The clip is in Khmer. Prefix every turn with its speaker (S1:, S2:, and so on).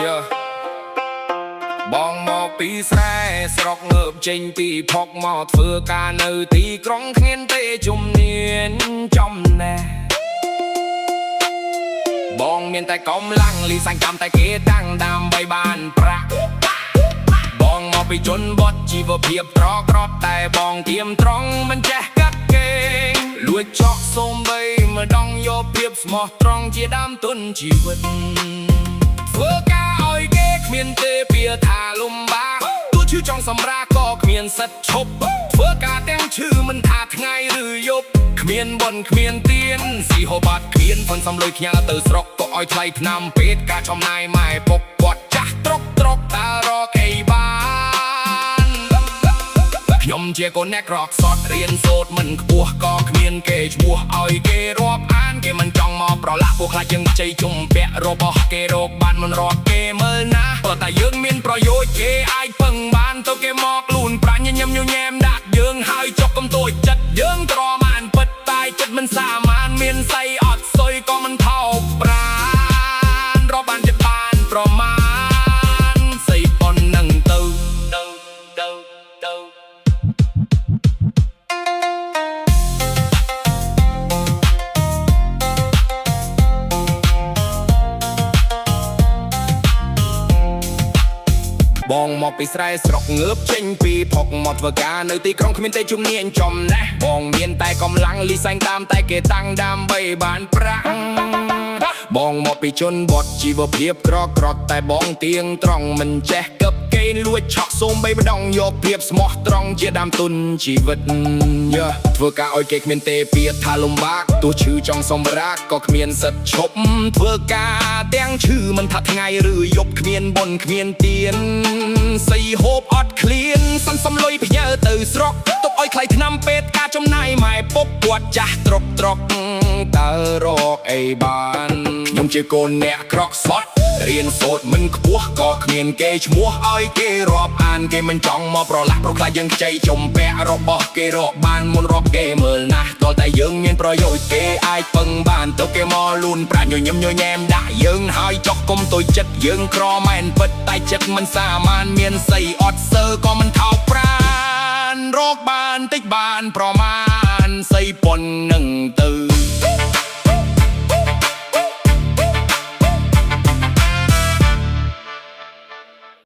S1: Yeah បងមកពីស្រែស្រុកងើបចេញពីផុកមកធ្វើការនៅទីក្រុងគ្មានទេជំនាញចំណេះបងមានតែកម្លាំងលីសាញ់កម្មតែគេតាំងដើម្បីបានប្រាក់បងមកពីជនបទជីវភាពត្រកត្រត់តែបងទៀមត្រង់មិនចេះកាត់គេលួចចោកសូម្បីម្ដងយកភាពស្មោះត្រង់ជាដើមទុនជីវិតធ្វើការឲ្យគេគ្មានទេពាក្យថាលំបាកទោះឈឺចង់សម្រាក៏គ្មានសិទ្ធឈប់ធ្វើការទាំងឈឺមិនថាថ្ងៃឬយប់គ្មានបនគ្មានទៀនស៊ីហូបាត់គ្មានផុនសំលុយខ្ញាល់ទៅស្រុកក៏ឲ្យថ្លៃថ្នាំពេទ្យការចំណាយម៉ែពុកគាត់ចាស់ត្រុកតើរកអីបានខ្ញុំជាកូនអ្នកក្រកសតរៀនសូត្រមិនខ្ពស់ក៏គ្មានគេឈ្មោះឲ្យគេរាប់អានគេមិនចង់មកប្រឡាក់ពួកខ្លាចយើងជ័យជំពាក់របស់គេរកបានមិនរកគេមើលណាព្រោះតែយើងមានប្រយោជន៍គេអាចពឹងបានទៅគេមកលូនប្រាញ់ញញឹមញញែមដាក់យើងហើយចុកកំទួយចិត្តយើងទ្រាំបានពិតតែចិត្តមិនសាមានមានស័យអត់សុយក៏មិនថោកប្រានរកបានចិត្តបានប្រមាណស័យប៉ុននឹងទៅបងមកពីស្រែស្រុកងើបចេញពីផុកមកធ្វើការនៅទីក្រុងគ្មានទេជំនាញចំណេះបងមានតែកម្លាំងលីសាញ់តាមតែគេតាំងដើម្បីបានប្រាក់បងមកពីជនបទជីវភាពក្រក្រត់តែបងទៀងត្រង់មិនចេះកឹបគេលួចឆក់សូម្បីម្ដងយកភាពស្មោះត្រង់ជាដើមទុនជីវិតធ្វើការឲ្យគេគ្មានទេពាក្យថាលំបាកទោះឈឺចង់សម្រាកក៏គ្មានសិទ្ធឈប់ធ្វើការទាំងឈឺមិនថាថ្ងៃឬយប់គ្មានបនគ្មានទៀនស័យហូបអត់ឃ្លានសន្សំលុយផ្ញើទៅស្រុកទុកឲ្យថ្លៃថ្នាំពេទ្យការចំណាយម៉ែពុកគាត់ចាស់ត្រុកតើរកអីបានខ្ញុំជាកូនអ្នកក្រកសតរៀនសូត្រមិនខ្ពស់ក៏គ្មានគេឈ្មោះឲ្យគេរាប់អានគេមិនចង់មកប្រឡាក់ព្រោះខ្លាចយើងជ័យជំពាក់របស់គេរកបានមុនរកគេមើលណាស់តតែយើងមានប្រយោជន៍គេអាចពឹងបានទៅគេមកលូនប្រាញ់ញញឹមញញែមដាក់យើងហើយចុកគុំទុយចិត្តយើងក្រមែនពិតតែចិត្តមិនសាមានមានស័យអត់សើក៏មិនថោកប្រានរកបានតិចបានប្រ